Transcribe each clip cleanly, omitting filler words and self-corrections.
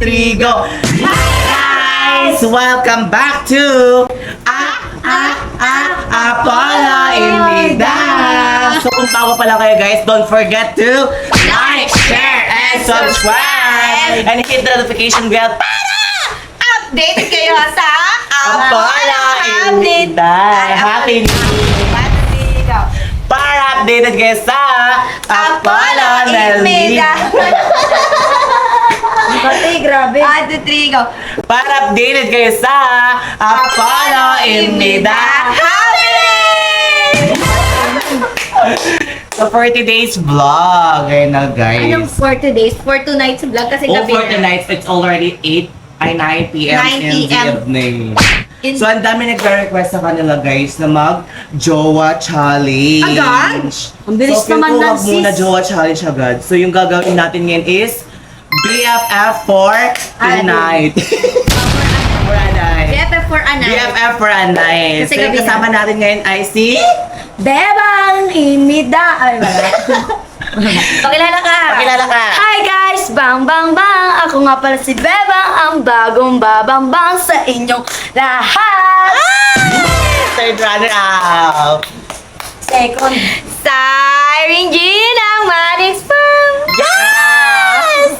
3, go! Hi guys! Welcome back to Apollo Imida! So kung bago pa lang kayo guys, don't forget to like, share, and subscribe! And hit the notification bell para update kayo sa Apollo Imida! Happy New Year! Para updated kayo sa Apollo Imida! Pati, grabe. 1, 2, 3, go. Para updated kayo sa Apollo Imida! So 40 days vlog. Ayun na guys. Anong 40 days? 42 nights vlog kasi Oh, gabi 40 nights. It's already 9 p.m. 9 in the p.m. evening. So, ang dami nagre-request sa kanila guys na mag-Jowa Challenge. Agad? Ang bilis so, naman lang, sis. Muna Jowa Challenge agad. So, yung gagawin natin ngayon is BFF for tonight. For a night. BFF for a night. BFF for a night. Kasi So, yung gabi kasama natin ngayon ay si... Bebang Imida. Ay, wala. Pakilala ka. Pakilala ka. Hi guys! Bang bang bang! Ako nga pala si Bebang, ang bagong babang-bang sa inyong lahat! Third runner up. Second. Siren Jean ang Manix Farm! Yes!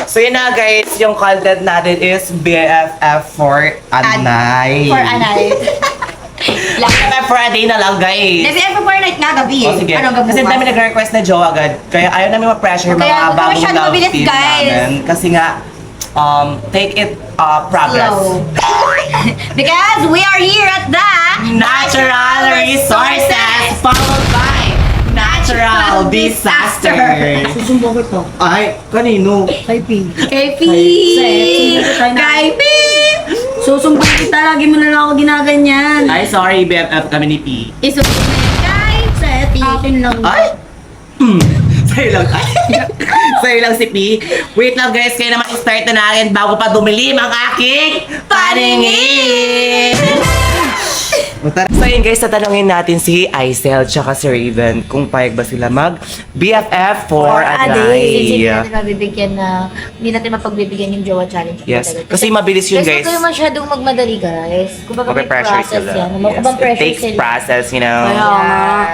So yun na guys, yung content natin is BFF for a night. For a night. BFF for a day na lang guys. BFF for a night nga gabi eh. O sige, Anong gabi kasi bukas? dami nag-request na Joe agad. Kaya ayaw namin ma-pressure Kaya mga huwag bagong masyado love mabilis, team guys. namin. Kasi nga, take it progress. Slow. Because we are here at the Natural resources followed by natural disasters. Susumbong ko ito. Ay, kanino? Kay P. Kay P! Kay Kay P! Susumbong kita, lagi mo na lang ako ginaganyan. Ay, sorry, BFF kami ni P. Isusunod kay Seti. Akin lang. Ay! Sa'yo lang. Sa'yo lang si P. Wait lang guys, kaya naman i-start na natin bago pa dumilim ang aking paningin! So yun guys, tatanungin natin si Aisel tsaka si Raven kung payag ba sila mag BFF for a Hindi day. natin mabibigyan na, hindi natin mapagbibigyan yung Jowa Challenge. Yes, kasi mabilis yun guys. Kasi huwag kayo masyadong magmadali guys. Kumbaga may Mag-pressure process sila. yan. Yes, Mag-abang it pressure takes sila. process, you know. Kaya nga,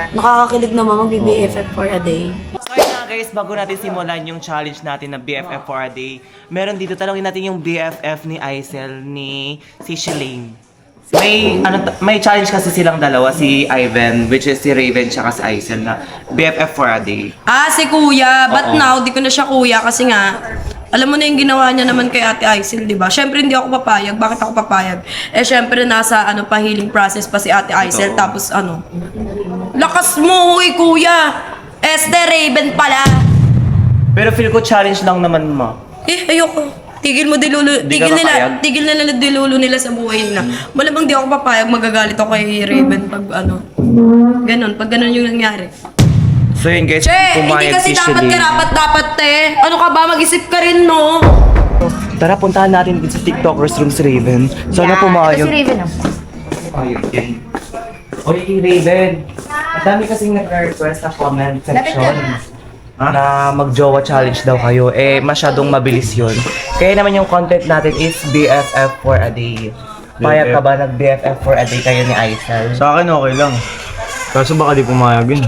nakakakilig naman mag-BFF for a day. So yun na guys, bago natin simulan yung challenge natin na BFF for a day, meron dito, talongin natin yung BFF ni Aisel ni si Shalane. May challenge kasi silang dalawa, si Ivan, which is si Raven tsaka si Aisel na BFF for a day. Si kuya. Oo. But now, di ko na siya kuya kasi nga, alam mo na yung ginawa niya naman kay Ate Aisel, di ba? Siyempre hindi ako papayag. Bakit ako papayag? Siyempre nasa healing process pa si Ate Aisel. Totoo. Tapos lakas mo, huy kuya! Esther Raven pala! Pero feel ko challenge lang naman ma. Ayoko. Tigil mo dilulo, Di ka papayag? tigil na nila dilulo nila sa buhay nila. Malamang di ako papayag, magagalit ako kay Raven pag pag ganun yung nangyari. So yun guys, Che, hindi pumayag kasi si dapat Shalane. karapat-dapat Ano ka ba, mag-isip ka rin, no? Tara, puntahan natin dito sa TikTokers room si Raven. Sana pumayag. Ito si Raven oh. Ayun, yun. Oy, Raven. Ang dami kasing nag-request sa comment section na mag-Jowa challenge daw kayo. Masyadong mabilis yun. Kaya naman yung content natin is BFF for a day. Payag ka ba nag-BFF for a day kayo ni Aisel? Sa akin okay lang. Kaso baka di pumayag yun.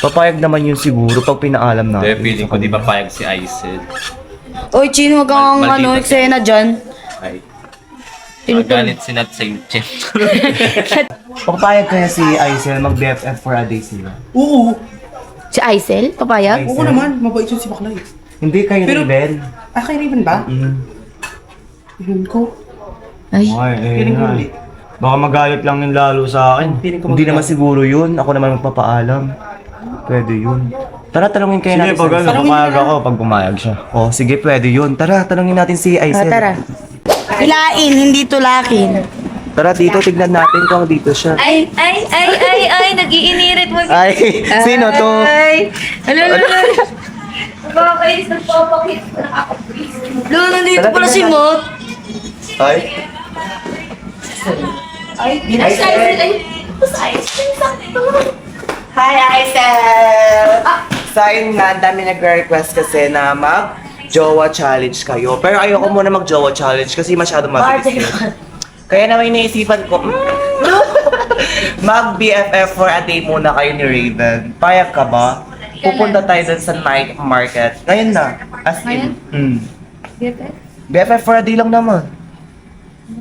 Papayag naman yun siguro pag pinaalam Hindi, natin. feeling ko di ba payag si Aisel. Oy, Chin, wag kang Maldita eksena dyan. Ay. Magalit si Nat Saint Chen. Papayag kaya si Aisel mag-BFF for a day sila? Oo, Si Aisel? Papayag? Aisel? oo naman. Mabait yun si Baklay. Hindi kayo Pero- Raven. Kay Raven ba? Mm. Yun ko. Ay. Feeling ko hindi. Baka magalit lang yung lalo sa akin. Feeling ko Hindi naman siguro yun. Ako naman magpapaalam. Pwede yun. Tara, tanungin kayo Sige, natin. pag ano, Tanungin pumayag mo na. ako pag pumayag siya. Oh, sige, pwede yun. Tara, tanungin natin si Aisel. Tara. Hilain, hindi tulakin. Tara, dito, tignan natin kung dito siya. Ay, nag-iinirit mo. Ay, sino to? Ay, ano. Nakakainis, nagpapakit. Nakakapis. Lolo, nandito Tara, pala si tignan Mot. Ay, Ay, Aisel. hi Aisel! Sa ayun nga, ang dami nag-request kasi na mag Jowa challenge kayo. Pero ayoko muna mag-jowa challenge kasi masyado mabilis. Kaya naman iniisipan ko, mag-BFF for a day muna kayo ni Raven. Payag ka ba? Pupunta tayo dun sa night market. Ngayon na. As in. BFF for a day lang naman.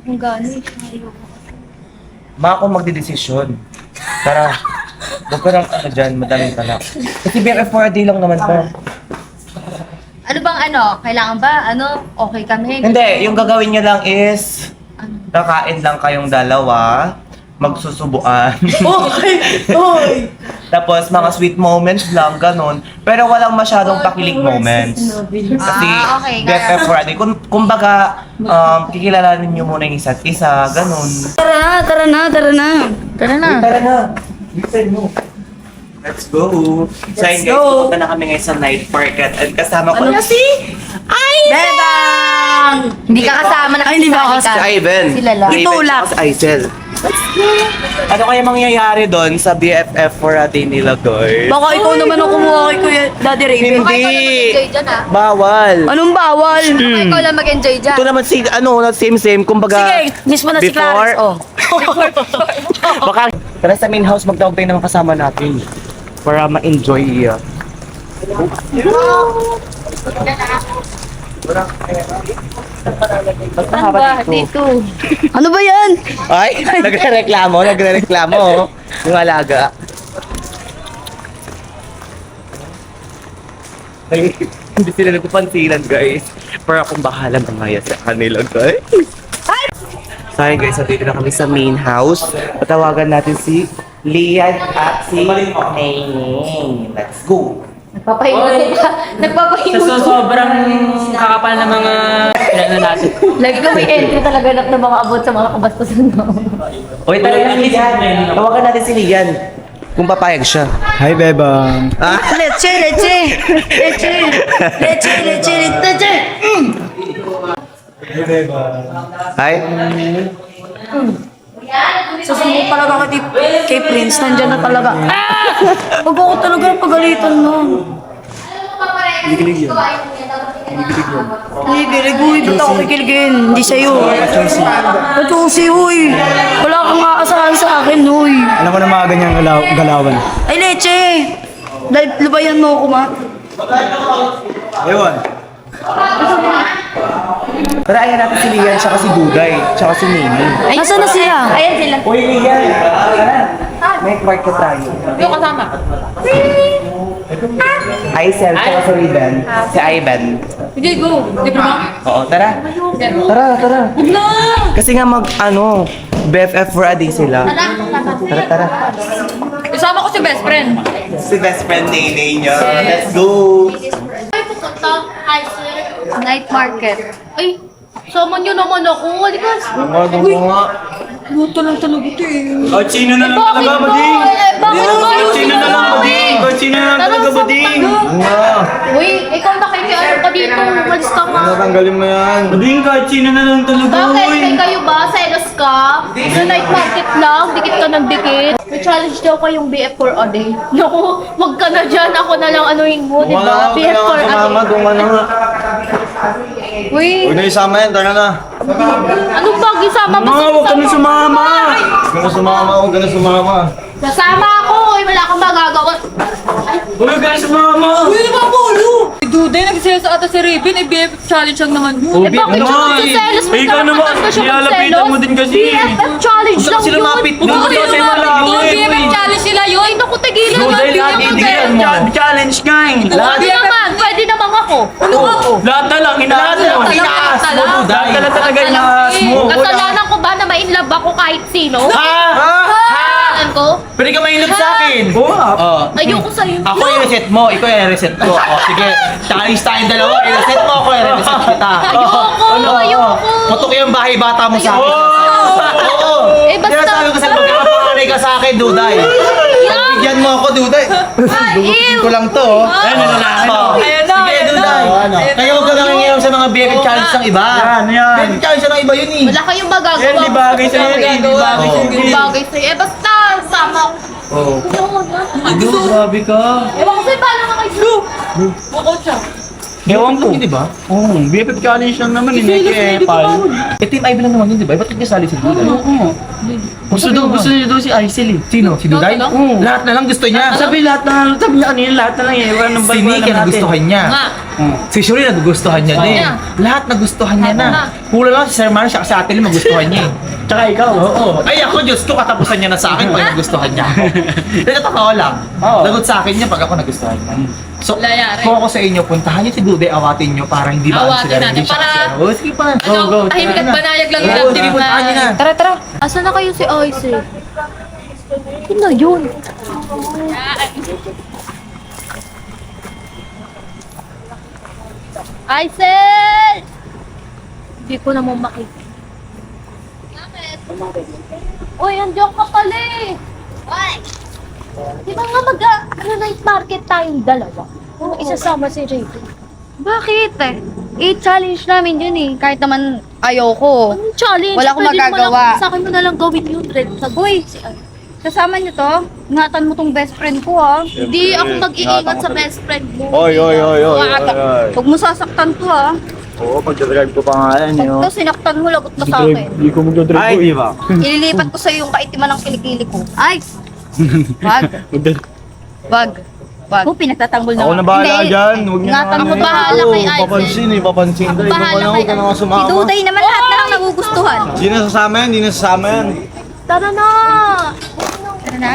Kung gano'n. Baka ako magdidesisyon. Tara. Huwag ka nang ano dyan, madaming talak. Kasi BFF for a day lang naman to. Ano bang ano? Kailangan ba? Okay kami? Hindi, yung gagawin nyo lang is kakain lang kayong dalawa, magsusubuan. Okay! Oy! Tapos mga sweet moments lang, ganun. Pero walang masyadong pakilig moments. Kasi okay, BFF for a day. Kumbaga, kikilalanin nyo muna yung isa't isa, ganun. Tara na. Tara na. Listen mo. Let's go. So yun guys, pupunta na kami ngayon sa night market and kasama ko na si Bebang! Hindi ka kasama na. Ay, hindi ba ako si Ivan. Sila lang. Raven Itulak. tsaka si Aisel. Ano kaya mangyayari doon sa BFF for a day nila, guys? Baka ikaw naman ang kumuha kay Kuya Daddy Raven. Hindi! Mag-enjoy dyan Bawal! Anong bawal? Ikaw lang mag-enjoy dyan. Ito naman si, same, kumbaga... Sige, miss mo na si before- Clarence. Oh. Baka, tara sa main house, magtawag tayo ng kasama natin. Para ma-enjoy. Ano ba? Dito. Ano ba yan? Ay, nagre-reklamo. Yung alaga. Ay, hindi sila nagpapansinan, guys. Pero akong bahala mamaya sa kanila, guys. So ayun guys, so dito na kami sa main house. Patawagan natin si Lian at si Nene. Let's go! Nagpapahinga sila. Nagpapahinga. So, sobrang kakapal na mga ano natin. Lagi ka may entry talaga na mga abot sa mga kabastusan mo. Oy, talaga si Lian. Tawagan natin si Lian. Kung papayag siya. Hi, Bebang. Ah? Leche! Hi? Susumbong talaga kay Prince. Nandyan na talaga. Huwag ako talaga pagalitan mo. Kikilig. Uy, ba't ako kikiligin? Hindi sa'yo. Patusi, uy. Wala kang aasahan sa akin, uy. Alam mo na mga ganyang galawan. Ay, Leche! Lubayan mo ako, ma. Ewan. Tara, ayan natin si Lian, tsaka si Duday, tsaka si Nene. Nasaan na sila? Ayan sila. Uy, Lian! Tara! Night market tayo. Yung kasama. Aisel, tsaka si Raven. Si Ivan. Sige, go. Di ba ba? Oo, tara. Tara. Kasi nga BFF for a day sila. Tara. Isama ko si best friend. Si best friend Nene niya. Let's go! Ay, pupunta. Hi, sir. Night market. Ay, sama niyo naman ako. Halika. Luto lang talaga ito eh. Kahit sino na lang Bakit talaga, ba? Bading. Bakit ba? Kahit sino na lang, Bading. Kahit sino na lang talaga, Bading. Uy, ikaw nakikiano ka dito. Umalis ka nga. Tanggalin mo yan. Bading, kahit sino na lang talaga, Bakit? May kayo ba? Selos ka? Sa night market lang? Dikit ka ng dikit? May challenge daw kayong BF for a day. Naku, wag ka na dyan. Ako na lang anuhin mo, di ba? BF for a day. Uy, Huwag na isama yan, tara na. anong bagay sama mo? Huwag ka na sumama. Huwag ka na sumama. Nasama ako. Uy, wala kang magagawa. Huwag ka na sumama. Duday, nagsaya sa ata si Raven. Eh, BF challenge lang naman. Eh, bakit yung selos mo? Ikaw naman, Nakakatas ka siya ng nilalapitan selos? mo din kasi. BFF challenge lang Sila yun. mapit Huwag doon. ko sila mga BF challenge sila yun. Ay, naku, tigilan Duday, lang. lahat Bigyan hindi mo yan. tayo. Challenge nga eh. Pwede naman. Pwede naman ako. Lahat na lang, inaas mo. Inaas mo, Lahat na lang talaga inaas mo. Kasalanan ko ba na ma-inlove ako kahit sino? Kasalanan ko? Pwede ka mainlove sa akin. Oo. Ayoko sa'yo. Ako i-reset mo, ikaw i-reset ko. O, sige, challenge tayong dalawa. I-reset mo ako, i-reset kita. Ayoko. Putok yung bahay bata mo sa akin. Oo. Eh, basta- Sinasabi ko sa magkakapanganay ka sa akin, Duday. Bigyan mo ako, Duday. Dugutin ko lang to. Ayan, nalalaki na. Ayan na, Sige, ayan na. Duday. Kaya huwag ka nanginginom sa mga BFF challenge ng iba. Yan. BFF challenge ng iba yun eh. Wala kayong magagawa. Yan, di bagay sa'yo, Hindi di bagay sa'yo. Hindi bagay sa'yo. Eh, basta, sama ko. Oo. Grabe ka. Ewan ko sa'yo, paano ka kayo? Bukod siya. Ewan ko. Di ba? Oo, BFF challenge lang naman. Hindi Epal. Eh, Team Ivy lang naman yun, di ba? Ba't hindi sali si Duday? Gusto niya daw si Aisel eh. Sino? Si Duday? Oo. Lahat na lang gusto niya. Sabi lahat niya kanina, lahat na lang eh. Wala nang Si Nikki nagustuhan niya. Si Shuri nagustuhan niya din. Lahat nagustuhan niya na. Kulang lang si Sir Man, siya sa atin magustuhan niya eh. Tsaka ikaw. Oo. Ay ako, Diyos ko, katapusan niya na sa akin pag nagustuhan niya ako. Totoo lang. Lagot sa akin niya pag ako nagustuhan niya. So, Layari. kung ako sa inyo, puntahan niyo si Duday, awatin niyo para hindi ba Awatin natin, para- Oh, sige pa. Ano, tahimik at banayag lang yung Oo, dati sige, puntahan niyo na. Tara, tara. Asan na kayo si Aisel? Yun na yun. Aisel! Hindi ko na mo makita. Uy, andiyan ka pala eh. Di ba nga night market tayong dalawa? Kung isasama si JP. Bakit? I-challenge namin yun eh. Kahit naman ayoko. Anong challenge? Wala akong Pwede naman magagawa. Sa akin mo na lang gawin yun, Red. Uy, kasama niyo to? Ingatan mo tong best friend ko ha. Hindi ako mag-iingat sa best friend mo. Oy. Huwag mo sasaktan to ha. Oo, pagdadrive ko pa nga yan. Ito, sinaktan mo, lagot mo sa akin. Hindi ko magdadrive. Ay, di ba? Ililipat ko sa'yo yung kaitiman ng kilikili ko. Ay! Wag. Wag. Wag. Ako, pinagtatanggol na. Ako na bahala Hindi. dyan. Huwag niyo Ingatan Ako mo ba? bahala kay Aisel. Papansin. Ako bahala kay Ka na nga Si sumama. Duday naman lahat na lang nagugustuhan. Hindi na sasama yan. Tara na! Tara na.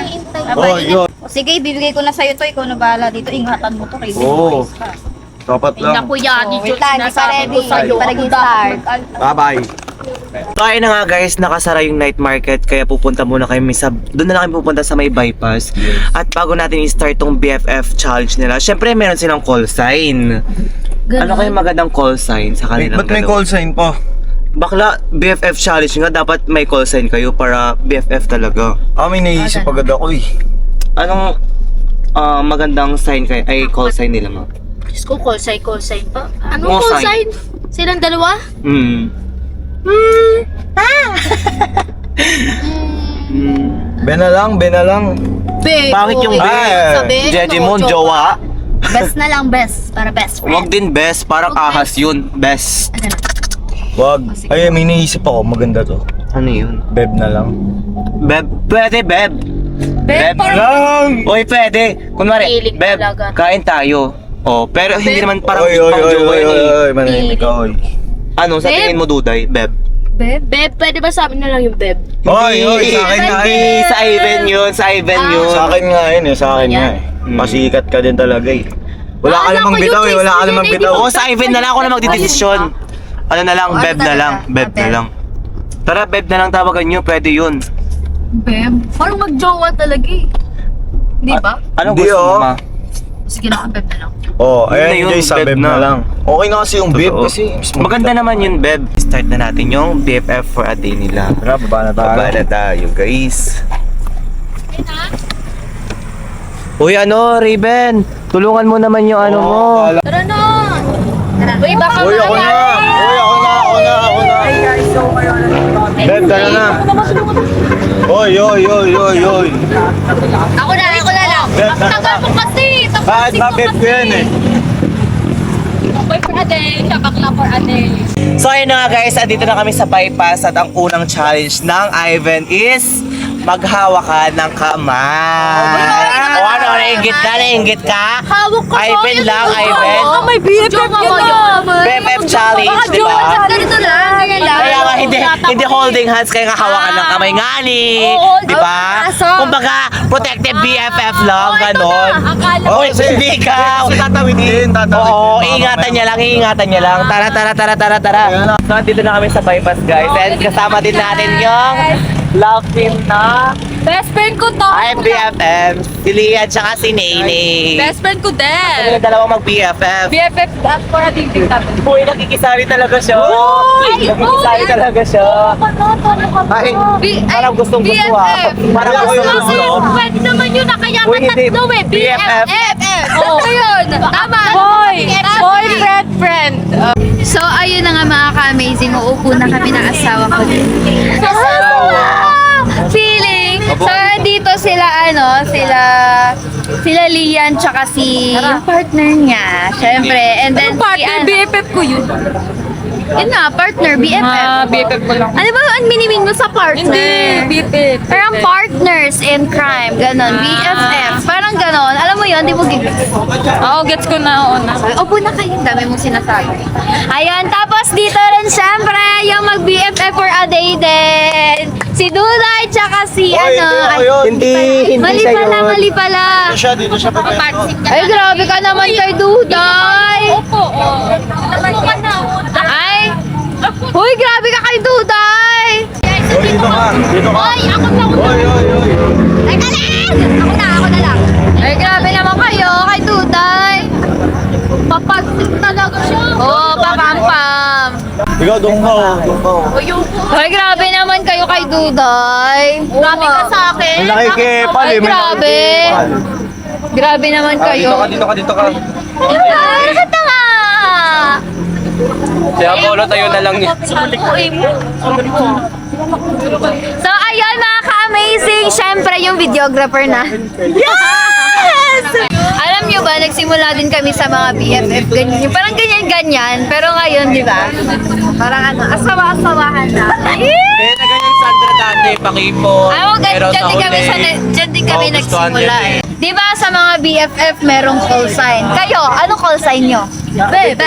Oh, yun. O, sige, bibigay ko na sa'yo to. Ikaw na bahala dito. Ingatan mo to kay Oo. Boys ka. Dapat Ay, naku yan. Oh, Yung wait lang, hindi pa sinasabi ready. ko sa'yo. Hindi pa naging start. Bye-bye. So ayun na nga guys, nakasara yung night market kaya pupunta muna kami doon na lang kami pupunta sa may bypass. At bago natin i-start tong BFF challenge nila, syempre meron silang call sign. Ano kaya magandang call sign sa kanilang Ba't may dalawa? call sign pa? Bakla, BFF challenge nga, dapat may call sign kayo para BFF talaga. May naisip agad ako eh. Anong magandang sign kayo, ay call sign nila ma? Diyos ko, call sign pa. Anong Call call sign. sign? Silang dalawa? Ben na lang. Be. Pangit yung Sabi, Jejimon, jowa. Best na lang, best. Para best friend. Wag din best, parang ahas yun. Best. Ano na? Wag. Ay, may naisip ako. Maganda to. Ano yun? Beb na lang. Beb, pwede beb. Beb Lang! Oy, pwede. Kunwari, Feeling beb, talaga. kain tayo. Oh, pero hindi naman parang Oy, pang-jowa yun eh. manahimik ka, oy. Ano, sa Beb? tingin mo, Duday? Beb? Beb, pwede ba sabi na lang yung Beb? Oy, sa akin nga Hindi, eh. sa Ivan yun, sa Ivan yun. Sa akin nga yun eh, sa akin nga eh. Pasikat ka din talaga eh. Wala ka Akala namang ko bitaw yung eh, wala ka Facebook namang yun, bitaw. Oo, sa Ivan na lang ako na magdidesisyon. Ano na lang, Ano Beb na talaga? lang. Beb na Beb. lang. Tara, Beb na lang tawagan nyo, pwede yun. Beb? Parang mag-jowa talaga eh. Di ba? Ano Hindi, gusto mo, oh. ma? Sige na, Beb na lang. Oh, Yun na ayan yun, guys, sa Beb Beb na. na lang. Okay na kasi yung Beb Totoo. kasi. Maganda naman yun, Beb. Start na natin yung BFF for a day nila. Tara, baba na tayo. Baba na tayo, guys. Uy, ano, Raven? Tulungan mo naman yung ano mo. Tara na! Uy, baka Uy, ako na! Uy, ako na! Beb, tara na! Oy! Ako na lang! Beb, Ang tagal mo kasi! Bakit ba Beb ko yan eh? Boy for a day, siya bakla for a day. So ayun na nga guys, andito na kami sa bypass at ang unang challenge ng Ivan is maghawa ka ng kamay. O ano, nainggit ka? Hawak ka Ivan lang, Ivan. may BFF ka na! BFF challenge, di ba? Ganito lang, ganyan lang. Kaya nga hindi holding hands, kaya nga hawakan ng kamay nga ni. Di ba? Kumbaga, protective BFF lang, ganon. Oy, hindi ka. Tatawidin. Oo, ingatan niya lang. Tara. So, dito na kami sa bypass, guys. And kasama din natin yung love team na Best friend ko to. BFF. Si Lia at saka si Nene. Best friend ko Kami din. yung dalawang mag-BFF. BFF for a day din kami. Uy, nakikisari talaga siya. Ay, Nakikisari oh, talaga siya. Ay, parang gustong gusto ah. Parang gustong gusto. Pwede naman yun, kaya Uy, hindi. tatlo eh. BFF. Oh. Ayun. Tama. Boyfriend, friend. So, ayun na nga mga ka-amazing. Uupo na kami ng asawa ko din. Feeling. So, dito sila, Sila Lian, tsaka si yung partner niya. Syempre. And then Partner, BFF ko yun. Yun nga, partner, BFF. BFF ko lang. Ano ba ang minimin mo sa partner? Hindi, BFF. Parang partners in crime, ganon. BFF, parang ganon. Alam mo yun, di mo gigits. Oo, gets ko na. Oo na. Opo na kayo, dami mong sinasabi. Ayun, tapos dito rin syempre, yung mag-BFF for a day din. Si Duday, tsaka si Hindi mali pala, mali pala. Dito siya pa. Ay, grabe ka naman kay Duday. Opo, oo. Ay, huy, grabe ka kay Duday. Dito ka. Ay, ako na. Teka lang! Ako na lang. Ay, grabe naman kayo kay Duday. Papagsik talaga siya. Oo, papampam. Ikaw, doon ka. Ay, grabe naman kayo kay Duday. Grabe ka sa akin. Ang laki kepal Ay, eh. grabe. Grabe naman kayo. Dito ka. Ay, nakatanga. Si Apollo, tayo na lang niya. So, ayun mga ka-amazing. Syempre, yung videographer na. Yes! Alam nyo ba, nagsimula din kami sa mga BFF. Ganyan, yung parang ganyan-ganyan. Pero ngayon, di ba? Parang ano, asawa-asawahan na. Kaya na ganyan Sandra dati, pakipon. Dyan din kami nagsimula eh. Di ba sa mga BFF merong call sign? Kayo, ano call sign nyo? Beb.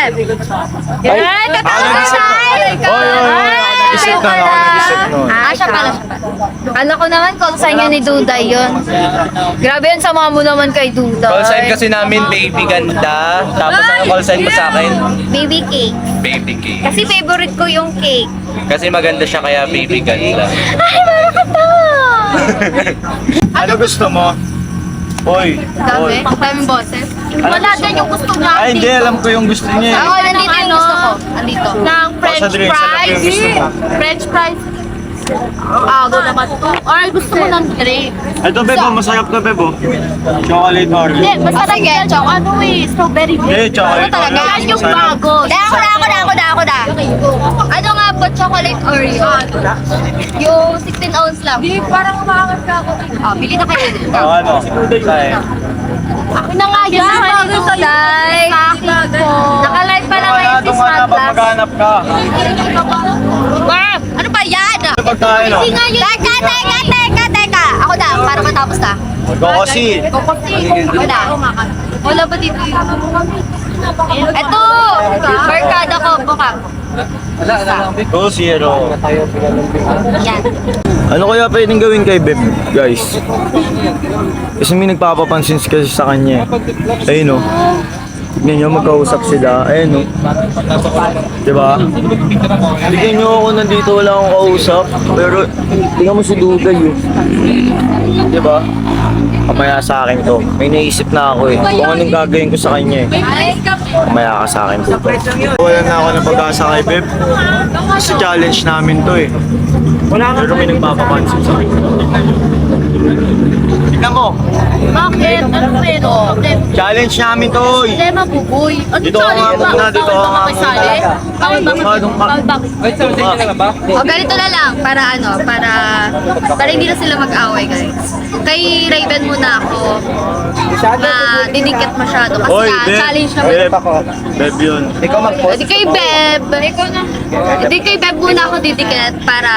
Ay, tatawa siya! Nag-isip na ako, nag-isip nun. Siya pala. Alam ko naman call sign nyo ni Duday yun. Grabe yun, sama mo naman kay Duday. Call sign kasi namin, baby ganda. Tapos ano call sign mo sa akin? Baby cake. Baby cake. Kasi favorite ko yung cake. Kasi maganda siya kaya baby ganda. Ay, makakatawa! Ano gusto mo? Hoy. Daming boses. Wala din yung gusto natin. Ay, hindi. Alam ko yung gusto niya eh. Ako, nandito yung gusto ko. Andito. Ng Sa drinks, alam ko yung gusto mo. French fries. Go naman to. Or gusto mo ng drink. Ito, Bebo. Masarap to, Bebo. Chocolate Oreo. Hindi, basta sige. Ano eh, strawberry Hindi, chocolate Ano talaga? Oreo. Yan yung Masarap. bago. Ako na. Ano nga po, chocolate Oreo? Yung 16 ounce lang. Hindi, parang umakas ka ako. Bili na kayo. Ano? Say. Ako na nga yan. Bago to live. Naka-live pa lang ngayon si Doon ka na pag Smartlax. maghanap ka. Ma'am, ano ba yan? Ano pagkain o? Teka. Ako na, para matapos na. Gokosi. Ako na. Wala ba dito yun? Ito! Barkada ko, bukak. Go zero. Yan. Ano kaya pwedeng gawin kay Beb, guys? Kasi may nagpapapansin kasi sa kanya. Ayun o. Tignan nyo, magkausap sila. Ayun o. Diba? Tignan nyo ako nandito, wala akong kausap. Pero tingnan mo si Duday o. Diba? Kamaya sa akin to. May naisip na ako eh. Kung anong gagawin ko sa kanya eh. Kamaya ka sa akin to. Wala na ako ng pag-asa kay Beb. Kasi challenge namin to eh. Pero may nagpapapansin sa akin. Tignan mo. Bakit? Ano meron? Challenge namin to eh. Problema, buboy. Ano Dito ka nga muna, dito ka nga muna. Bakit? O ganito na lang, para para hindi na sila mag-away guys. Kay Raven muna ako, didikit masyado kasi Hoy, nga, Beb. challenge naman. Beb yun. Ikaw mag-post. Hindi kay Beb. Hindi kay Beb muna ako didikit para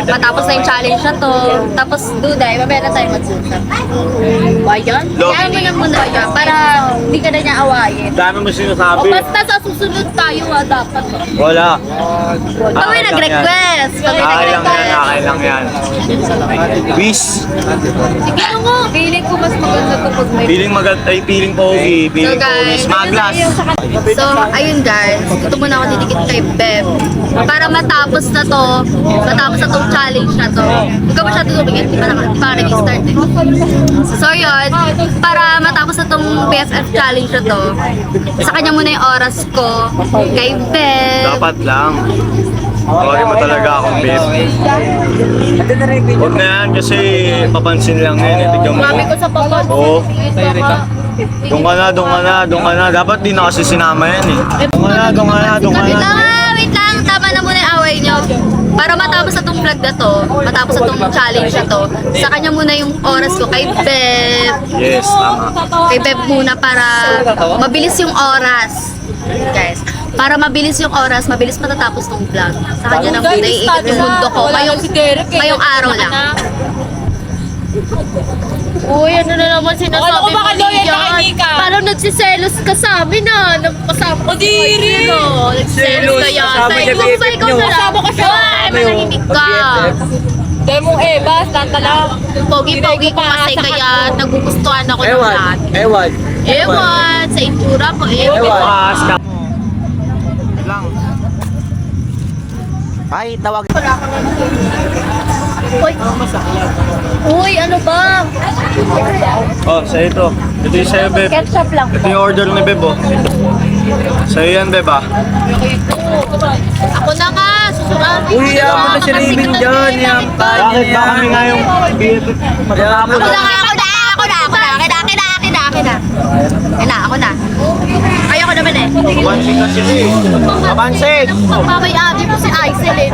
matapos na yung challenge na to. Tapos Duday, mamaya na tayo mag-susap. Bayan? Kaya mo na muna yan para hindi ka na niya awayin. Dami mo O sinasabi. basta sa susunod tayo, dapat. Wala. Pag may nag-request, Okay lang yan. Wish. Sige mo. Feeling ko mas maganda to pag may Feeling pogi. Feeling pogi. Smaglas. So, ayun guys, ito muna ako didikit kay Beb. Para matapos na tong challenge na to. Huwag ka masyado tumingin, di pa nag-start eh. So yun, para matapos na tong BFF challenge na to, sa kanya muna yung oras ko kay Beb. Dapat lang. Sorry mo talaga akong Beb. Huwag na yan kasi papansin lang yan. Tignan mo. Sabi ko sa papa, Oo. Doon ka na. Dapat di na kasi sinama yan eh. Doon ka na. Wait lang, tama na muna yung away nyo. Para matapos na tong vlog na to, matapos na tong challenge na to, sa kanya muna yung oras ko kay Beb. Yes, tama. Kay Beb muna para mabilis yung oras. Guys, para mabilis yung oras, mabilis matatapos tong vlog. Sa kanya na muna iikot yung mundo ko. Ngayong araw lang. Uy, ano na naman sinasabi Ano ko ba mo kaloyan diyan? na kay Nika? Parang nagsiselos ka sa amin ah. Nagpasama ka sa Diri! no? Nagsiselos ka yata. Ikaw na lang. Kasama ka siya. Ay, manahimik ka. Demo Eva, tantala. Pogi-pogi ko kasi kaya nagugustuhan ako ng lahat. Ewan, sa itsura mo, ewan. Lang. Ay, tawag. Uy, ano ba? Oh, sa'yo ito. Ito yung sa'yo, Beb. Ketchup lang. Ito yung order ni Beb, oh. Sa'yo yan, Beb, ah. Ako na nga, susunod. Uy, ako na si Raven dyan. Yan, Bakit ba kami nga yung matatapos? Ako na. Ako na. Ayoko naman eh. Papansin kasi eh. Papansin! Magpapayabi mo si Aisel eh.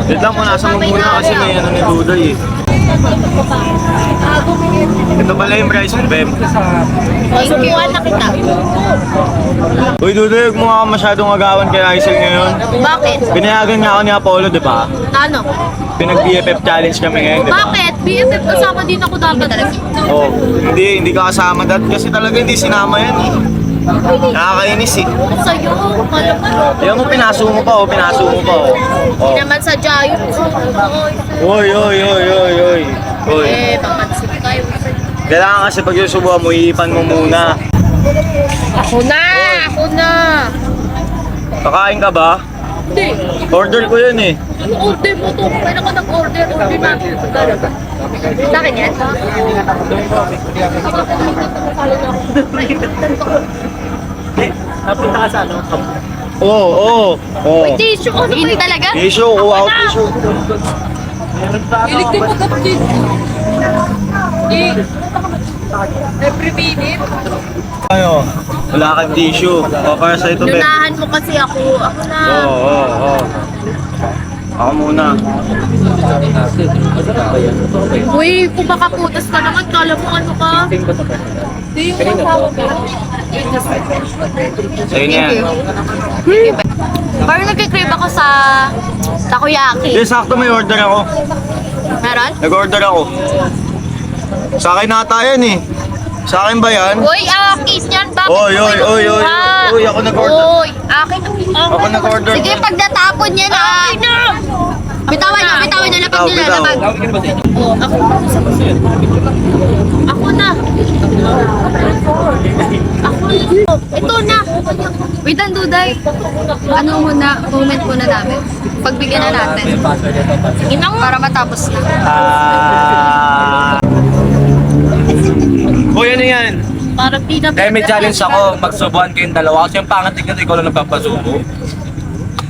Wait lang kung nasa mo muna kasi may ano ni Dudoy eh. Ito pala yung price mo, Beb. Subuhan na kita. Uy, Dudoy, huwag mo nga masyadong agawan kay Aisel ngayon. Bakit? Pinayagan nga ako ni Apollo, di ba? Ano? Pinag-BFF challenge kami ngayon, di ba? Bakit? BFF kasama din ako dapat. Oh, hindi ka kasama dati kasi talaga hindi sinama yan eh. Nakakainis eh. Sa'yo, malam. Yan mo, pinaso mo pa oh. Hindi naman sadya yun. Oy. Oy. Papansin kayo. Kailangan kasi pag susubuhan mo, iipan mo muna. Ako na. Kakain ka ba? Hindi. Order ko yun eh. Ano order mo to? Kailan ka nag-order? Order natin. Sa akin yan? Oo. Tissue. Ano ba Hindi talaga? Tissue, kuha ko tissue. Ilig din mo kapatid. Every minute. Ano? Wala kang tissue. O, para sa ito, Beb. Lunahan mo kasi ako. Ako na. Oo. Ako muna. Uy, kung makaputas ka naman, kala mo ano ka? Hindi yung asawa ko. Sa'yo na yan. Parang nagkikrave ako sa takoyaki. Hindi, sakto may order ako. Meron? Nag-order ako. Sa akin nata yan eh. Sa akin ba yan? Uy, akin yan. Bakit Oy, mo oy, kinukuha? oy, oy. Uy, ako nag-order. Uy, akin. Ako nag-order. Sige, pag natapon yan ah. Bitawan niyo, lapag nyo na, Bitaw. lapag. Oh, ako na. Ito na. Wait lang, Duday. Ano muna, moment muna namin. Pagbigyan na natin. Sige na nga. Para matapos na. Uy, ano yan? Parang di na. Kaya may challenge ako, magsubuhan kayong dalawa. Kasi yung pangat tignan, ikaw lang nagpapasubo.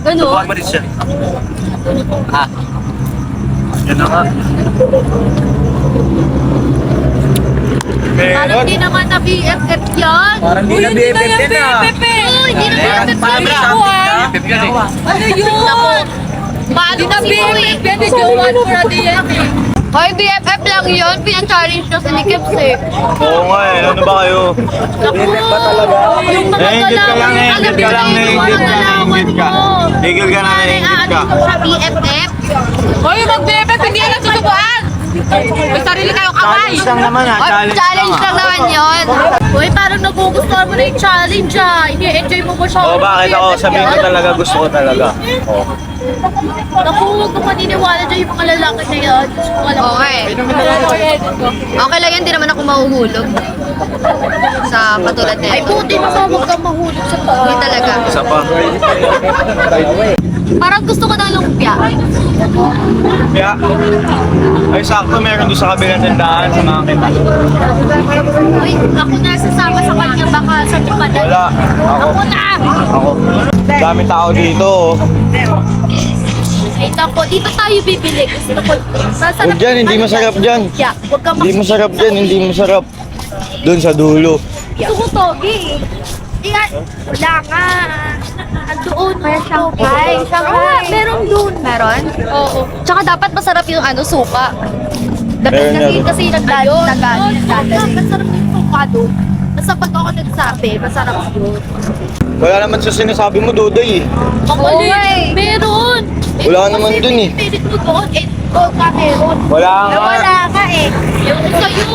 Ano? Subuhan mo rin siya. Ah. Yan na nga. Parang di naman na BFF yan. Parang di na BFF din ah. Uy, di na BFF Parang yan. BFF yan eh. Ano yun? Paano na BFF yan, jowan for a day yan eh. Hoy, BFF lang yun. Pina-challenge nyo si Nikips eh. Oo nga eh. Ano ba kayo? BFF ba talaga? Yung mga Nainggit ka lang, galawan, nainggit ka lang, nainggit ka. Tigil ka na, nainggit ka. Ano sa BFF? Hoy, mag-BFF, hindi yan ang susubuan. May sarili kayong kamay. Challenge lang naman ha. Hoy, challenge lang naman yun. Uy, parang nagugustuhan mo na yung challenge ah. Ini-enjoy mo ba siya? Oo, bakit ako? Sabihin ko talaga, gusto ko talaga. Oo. Naku, huwag ka paniniwala dyan yung mga lalaki na yan. Diyos ko, alam mo. Okay. Okay lang yan, di naman ako mahuhulog. Sa katulad na Ay, ito. buti mo ba huwag kang mahulog sa taas? Hindi talaga. Isa pa. Parang gusto ko ng lumpia. Kaya, ay sakto meron doon sa kabilang tindahan sa mga kita. Uy, ako na sasama sa kanya. Baka sa tumanan. Wala. Ako na! Ako. Dami tao dito. oh. Ay, naku, dito tayo bibili. Gusto ko. Sasarap. Huwag dyan, hindi masarap dyan. Yeah, huwag kang Hindi masarap dyan, hindi masarap. Doon sa dulo. Gusto ko togi. Ingat. Wala nga. Andoon. Kaya Shanghai. Shanghai. Meron doon. Meron? Oo. Tsaka dapat masarap yung suka. Meron Kasi nagdadali. Masarap yung suka doon. Basta pag ako nagsabi, masarap yun. Wala naman sa sinasabi mo, Dudoy eh. Oo nga eh. Meron. Wala naman dun eh. Pilit mo doon. Doon ka meron. Wala nga. Wala ka eh. Yung sa'yo.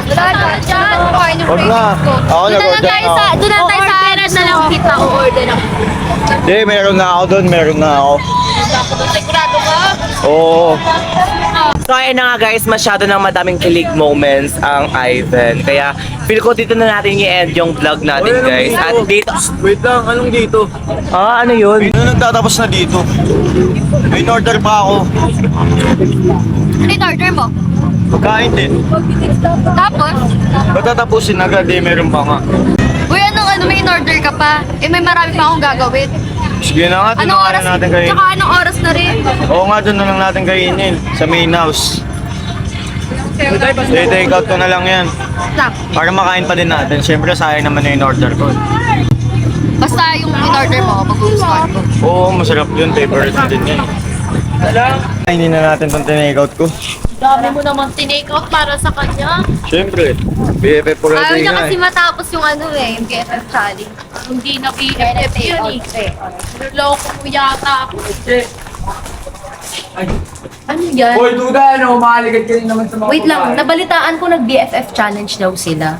Wala ka dyan. Wag na. Ako nag-order na ako. Doon na tayo sa aras na lang kita. O-order ako. Hindi, meron na ako doon. Meron na ako. Sigurado ka? Oo. So ayun na nga guys, masyado nang madaming kilig moments ang Ivan. Kaya feel ko dito na natin i-end yung vlog natin guys. At dito... Wait lang, anong dito? Ah, ano yun? Ano nagtatapos na dito? May in-order pa ako. Ano yung order mo? Pagkain din. Tapos? Ba't tatapusin agad eh, meron pa nga. Uy, may in-order ka pa? Eh, may marami pa akong gagawin. Sige na nga, doon Anong na oras? nga natin kainin. Tsaka anong oras na rin? Oo nga, doon na lang natin kainin. Sa main house. Take out ko na lang yan. Stop. Para makain pa din natin. Siyempre, sayang naman yung in-order ko. Basta yung in-order mo, mag-gustuhan ko. Oo, masarap yun. Favorite ko din yan. Kainin na natin itong tinake-out ko. Dami mo naman tinake out para sa kanya. Siyempre, BFF for a Ayaw day niya nga kasi eh. matapos yung yung BFF challenge. Hindi na BFF yun eh. Niloko mo yata ako. Ano yan? Hoy, Duda, ano? Makaligad ka rin naman sa mga Wait lang, babae. nabalitaan ko nag-BFF challenge daw sila.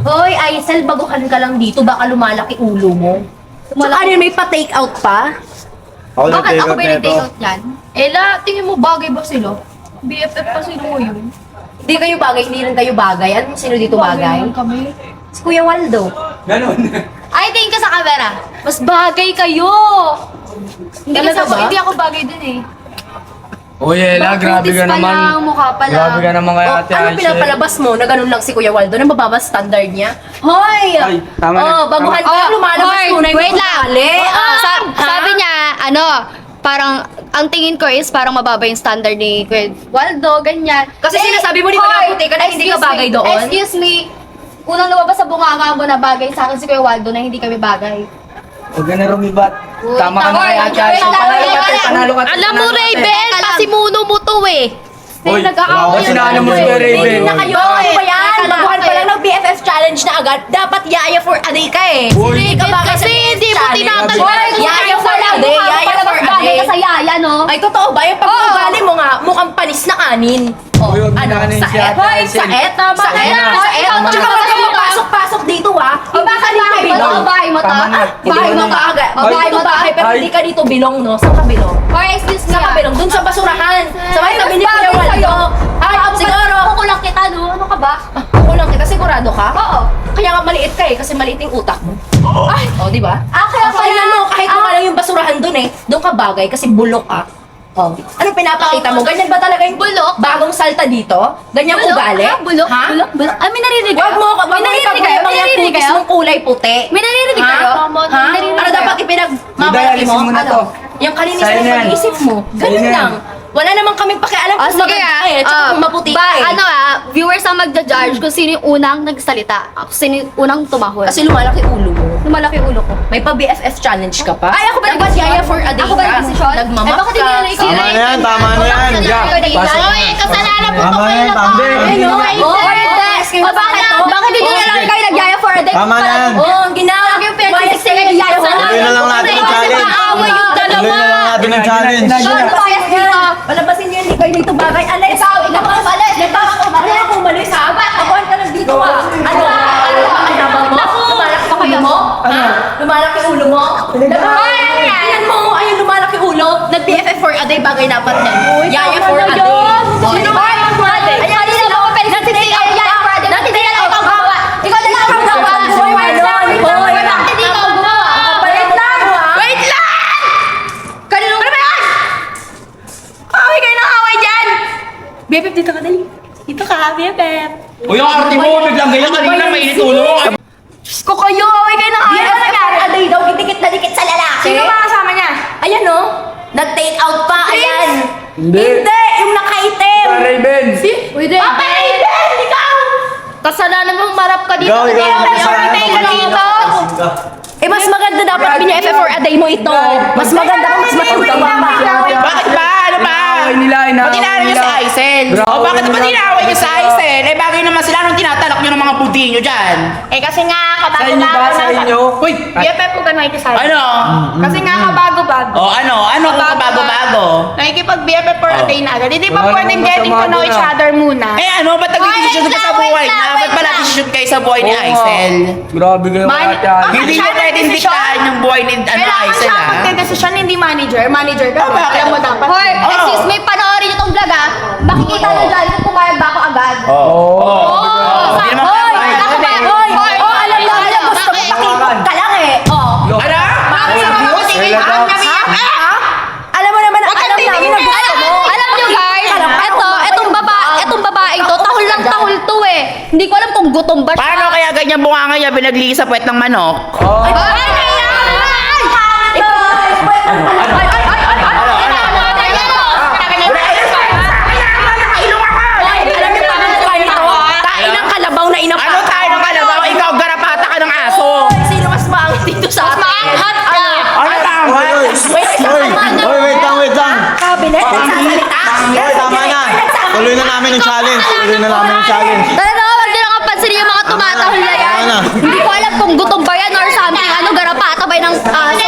Hoy, Aisel, baguhan ka lang dito, baka lumalaki ulo mo. Tsaka ano, may pa-take out pa? Ako Bakit ako nag-take ba out yung take nito. out yan? Ella, tingin mo bagay ba sila? BFF pa sila ngayon. Hindi kayo bagay, hindi rin kayo bagay. Ano sino dito bagay? naman kami. Si Kuya Waldo. Ganon. Ay, tingin ka sa camera. Mas bagay kayo! Hindi kasi Talaga ako, ba? hindi ako bagay dun eh. Uy, Ella, grabe ka naman. Lang, mukha pa lang. Grabe ka naman kay Oh, Ate ano Aisha. pinapalabas mo na ganun lang si Kuya Waldo? Na mababa standard niya? Hoy! Ay, tama na. Oh, baguhan ka, lumalabas Hoy, tunay mo wait lang. ugali. Sabi niya, parang, ang tingin ko is parang mababa yung standard ni Kuya Waldo, ganyan. Kasi sinasabi mo, di ba Hoy, naputi ka na hindi ka excuse bagay me, doon? Excuse me, unang lumabas sa bunganga mo na bagay sa akin si Kuya Waldo na hindi kami bagay. Huwag ka na rumibat. Uy, Tama ka na kay Ate wait Aisha. lang, Panalo wait ka, te. lang. Panalo ka, te. Alam mo, Panalo ka, te. Raven, pasimuno mo to eh. Hoy, nagkakaaway ako sinalo mo si Kuya Raven. Hindi na kayo. Ano ba yan? Teka lang, Baguhan pa te. lang ng BFF challenge na agad. Dapat yaya for a day ka eh. Uy. Hindi ka bagay sa Kasi BFF hindi mo challenge. tinatanggal. Yaya for a day. Yaya for a bagay day. ka sa yaya, no? Ay, totoo ba? Yung pag-ugali mo nga, mukhang panis na kanin. Oh, Uy, huwag ano? mo na kanin Sa si et? Ate Aisel. Sa et? Tama Sa ka et? na. Sa et? Ikaw Tsaka naman huwag ka kasi mapasok-pasok dito ha. O bakit bahay mo to? Bahay mo to? Tama na. Bahay mo to? agad. O bahay mo to? bahay, pero Ay. hindi ka dito bilong, no? Saan ka bilong? Or excuse me. Saan ka bilong? Dun sa basurahan. Sa may Ay, tabi ni mas Kuya bagay Waldo. sa'yo. Ay, siguro. Kukulang kita, no? Ano ka ba? Kulang kita, sigurado ka? Oo. Kaya nga maliit ka eh, kasi maliit yung utak mo. Ay, oh, di ba? Kaya Oh, tingnan mo, kahit mo lang yung basurahan dun eh, doon ka bagay kasi bulok ka. Oh. Anong pinapakita mo? Ganyan ba talaga yung Bulok? bagong salta dito? Ganyan ugali? Bulok? Ha? Bulok? Bulok? Ay, may naririnig Wag mo, wag mo naririnig kayo? ipagmayabang May yung naririnig cookies kayo? mong kulay puti. May naririnig Ha? kayo? Ha? May naririnig Ano kayo? dapat ipinagmamalaki mo? Duda, alisin mo na Ano? to. Yung kalinis Sa'yo mo na yan. pag-iisip mo. Sa'yo Ganun na yan. lang. Wala namang kaming pakialam kung Sige maganda ka eh, tsaka kung maputi ka eh. Viewers ang magja-judge kung sino yung unang nagsalita. Kung sino yung unang tumahol. Kasi lumalaki ulo mo. lumalaki ulo ko. May pa-BFF challenge ka pa? Ay, ako ba Dapat nag-desisyon? yaya for a day Ako ba ka? nag-desisyon? Nagmamak Eh, bakit hindi ka. nila ikaw? Tama na yan, tama na yan. Yeah, pasok. Oy, kasalanan mo Tama to na kayo yan, na tama. to. Hindi, Ano? hindi. O bakit hindi nyo lang kayo nagyaya for a day? Tama na yan. Oo, ang ginawa. Yung pinagsiksik kayo nagyaya for a day. Tuloy na lang natin ang challenge. Away yung Tuloy dalawa. na lang natin ang challenge. Ano ba yan dito? Palabasin niyo yung likay dito bagay. Alay, Ikaw umalis. Ano ako umalis ha? Akuan ka lang dito ha? Ano? Ano ba kinabang mo? Lumalaki ulo mo? Ha? Lumalaki ulo mo? Tingnan mo, ayun lumalaki ulo. Nag-BFF for a day bagay dapat yan. Yaya for a day. Sino ba yung for a day? Ay, kanina ba ako pinagsiksik kayo yaya for a day? Bakit hindi lang ikaw gawa? Ikaw na lang ang gawa. Wait lang. Bakit hindi ikaw gawa? Wait lang! Wait lang! Kanino? Ano ba yan? Away kayo ng away dyan! Bebep, dito ka dali. Dito ka, Bebep. O yung arte mo, biglang ganyan kanina, mainit ulo mo. Diyos ko kayo, away kayo ng away. Ano nangyari? Aday daw, dikit na dikit sa lalaki. Sino ba kasama niya? Ayan no. Nag-take out pa, ayan. Hindi. Yung nakaitim. Raven. Pwede. Raven, ikaw! Kasalanan mo, marap ka dito. Ikaw, Kasi ikaw, may kasalanan overtake mo ka kanina. dito. Eh, mas maganda dapat BFF for a day mo ito. Mas maganda kung mas matutawag pa. Bakit ba? Ano ba? Ba't tinawag niyo sa Aisel? O bakit ba tinawag niyo sa Aisel? Eh bagay naman sila nung tinatalak niyo ng mga buti niyo dyan. Eh kasi nga, kabago-bago Sa inyo? Uy! BFF ko ka nakikisali. Ano? Kasi nga, kabago-bago. O ano? Ano kung kabago-bago? Nakikipag-BFF for a day na agad. Hindi pa Wala pwedeng namang getting to masama know dun, each ah. other muna. Eh ano? Ba't nag-decision ka sa buhay niya? Ba't pala decision kayo sa buhay ni Aisel? Grabe kayo ate Aisel. Hindi niyo pwedeng diktahan yung buhay ni Kailangan Aisel siya ha? magdedesisyon, hindi manager. Manager ka. bakit? Alam mo dapat. Hoy, excuse me, panoorin niyo tong vlog ah. Makikita niyo dyan kung pumayag ba ako agad. Hindi naman Hoy, kapay. ako ba? Hoy, Alam mo, gusto mo pakipot ka lang eh. Ano? Alam mo naman, alam namin na gusto mo. Alam niyo guys, etong babaeng to, tahol lang tahol to eh. Hindi ko alam kung gutom ba siya. Paano kaya ganyan bunganga niya binaglihi sa puwet ng manok? Kain ng kalabaw na inapa. Ano tayo ng kalabaw? Ikaw garapata ka ng aso. Sino mas maangit dito sa atin? Maanghad ka! Ano tama? Wait lang. Kabinet, nagsasalita. Hoy, tama na. Tuloy na namin yung challenge. Tara na, wag niyo lang kapansin yung mga tumatahol na yan. Ano? Hindi ko alam kung gutom ba yan or something. Ano, garapata ba ng aso?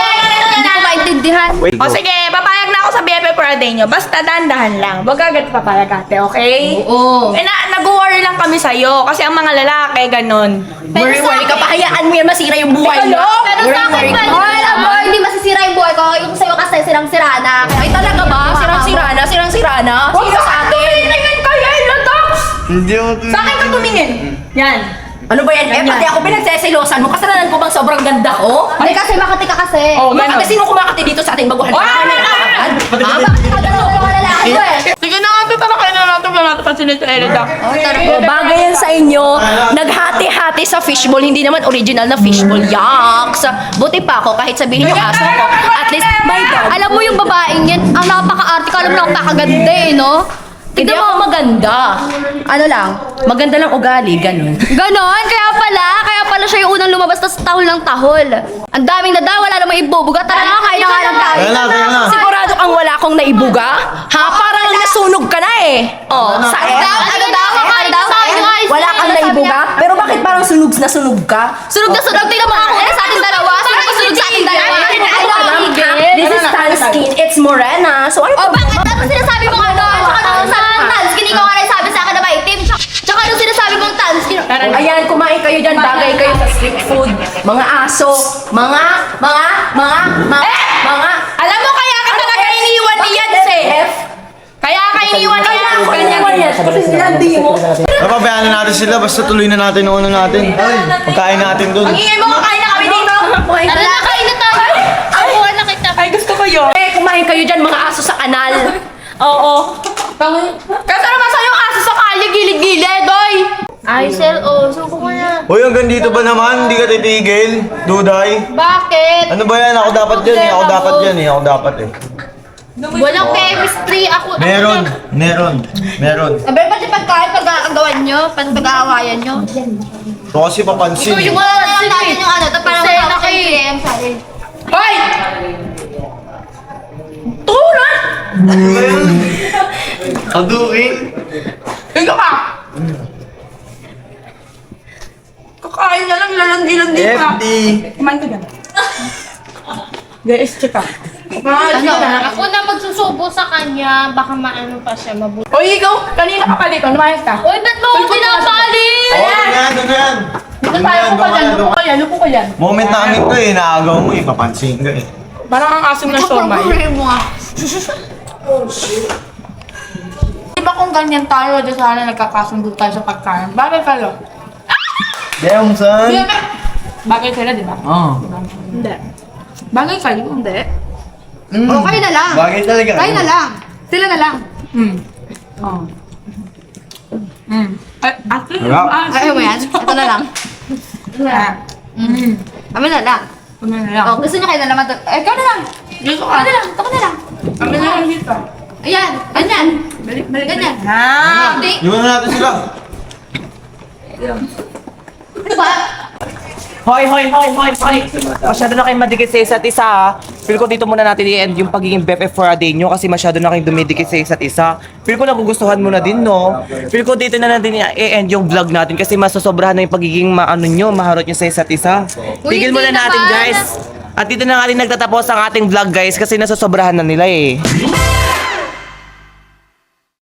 Hindi ko maintindihan. O sige, papayag na ako sa BFF for a day nyo. Basta dandahan lang. Huwag agad papayag ate, okay? Oo. Eh nag-worry lang kami sa'yo. Kasi ang mga lalaki, ganun. Worry ka pa, hayaan mo yan masira yung buhay mo. Pero sa akin, pwede ko alam mo, hindi masisira yung buhay ko. Yung sa'yo kasi sirang-sira na. Ay talaga ba? Sirang-sira na? Sino sa akin? Tingnan kayo, Lodox! Hindi ako... Sa akin ka tumingin. Yan. Ano ba yan? Eh, pati ako pinagseselosan mo. Kasalanan ko bang sobrang ganda ko? Hindi kasi makati ka kasi. Oh, Bakit sino kumakati dito sa ating baguhan? Ah! Bakit ka ganun mga lalaki ko eh? Sige na nga, tatalakay na natin. Wala natin pansinin sa Elida. Bagay yan sa inyo. Naghati-hati sa fishbowl. Hindi naman original na fishbowl. Yucks! Buti pa ako kahit sabihin yung aso ko. At least may dog. Alam mo yung babaeng yan, ang napaka-arte ko, alam mo napakaganda eh, no? Hindi Tignan ako mo. maganda. Ano lang? Maganda lang ugali, ganun. Ganon, kaya pala siya yung unang lumabas tas tahol ng tahol. Ang daming nada, wala namang ibubuga. Tara na, kain na nga lang tayo. Kaya na. Sigurado kang wala akong naibuga? Ha? Parang nasunog ka na eh. Oh, sa Ano daw? Ano daw? Wala kang naibuga? Pero bakit parang sunog na sunog ka? Sunog na sunog. Tingnan mo ako sa ating dalawa. Sunog na sunog sa ating dalawa. This is tan skin. It's morena. So ano O bakit? Ano sinasabi mo ano? Tsaka nung sabi mong tan skin, ikaw nga nagsabi sa akin na maitim. Tsaka nung sinasabi mong tan skin. Ayan, kumain kayo dyan. Bagay kayo sa street food. Mga aso. Mga. Alam mo, kaya ka talaga iniwan ni Yads eh. Kaya ka iniwan ni Yads. Kasi sinandi mo. Napabayaan na natin sila. Basta tuloy na natin yung ano natin. Pagkain natin dun. Ang ingay mo, kakain na kami dito. Tara na, kain na tayo. Ako na kita. Ay, gusto ko yun. Eh, kumain kayo dyan, mga aso sa kanal. Oo. Kasi naman sa'yo yung aso sa kali, gilid-gilid, oy. Ay, sir, suko ko na. Hoy, hanggang dito ba naman? Hindi ka titigil? Duday? Bakit? Ano ba yan? Ako dapat yan eh. Ako dapat eh. Walang chemistry. Ako. Meron. Sabi, pati pagkain, pag-aagawan nyo, pag-aawayan nyo. Ito kasi papansin eh. Wala na lang natin yung ano, parang matapos yung PM sa akin. Hoy! Tulad! Aduin. Ikaw ka! Kakain na lang, lalandi-landi pa. FD. Kumain ka dyan. Guys, check ka. Ano? Ako na magsusubo sa kanya, baka maano pa siya, mabuti. Hoy, ikaw! Kanina ka pa dito, lumayas ka. Uy, ba't mo ako pinapali? Ano yan? Dito tayo, upo ka dyan, upo ka dyan. Moment namin to eh. Naagaw mo eh. Papansin ka eh. Parang ang asim na siomay. mo nga. Di ba kung ganyan tayo, di sana nagkakasundo tayo sa pagkain? Bagay kayo. Damn, son. Bagay kayo, di ba? Oo. Hindi. Bagay kayo, hindi. O, kayo na lang. Bagay talaga. Kayo na lang. Sila na lang. Oh. Ay, ate, Harap. Ayaw mo yan? Ito na lang. Kami na lang. Kami na lang. O, gusto niyo kayo na naman. Ikaw na lang. Dito ka. Ikaw na lang. Ito ka na lang. Kami na lang dito. Ayan. Ganyan. Ganyan. Hindi. Iwan na natin sila. Diba? Hoy! Masyado na kayong madikit sa isa't isa ha. Feel ko dito muna natin i-end yung pagiging BFF for a day nyo kasi masyado na kayong dumidikit sa isa't isa. Feel ko nagugustuhan mo na din, no? Feel ko dito na natin i-end yung vlog natin kasi masosobrahan na yung pagiging maharot nyo sa isa't isa. Uy, Tigil muna hindi natin, naman. guys. At dito na nga rin nagtatapos ang ating vlog, guys, kasi nasosobrahan na nila eh.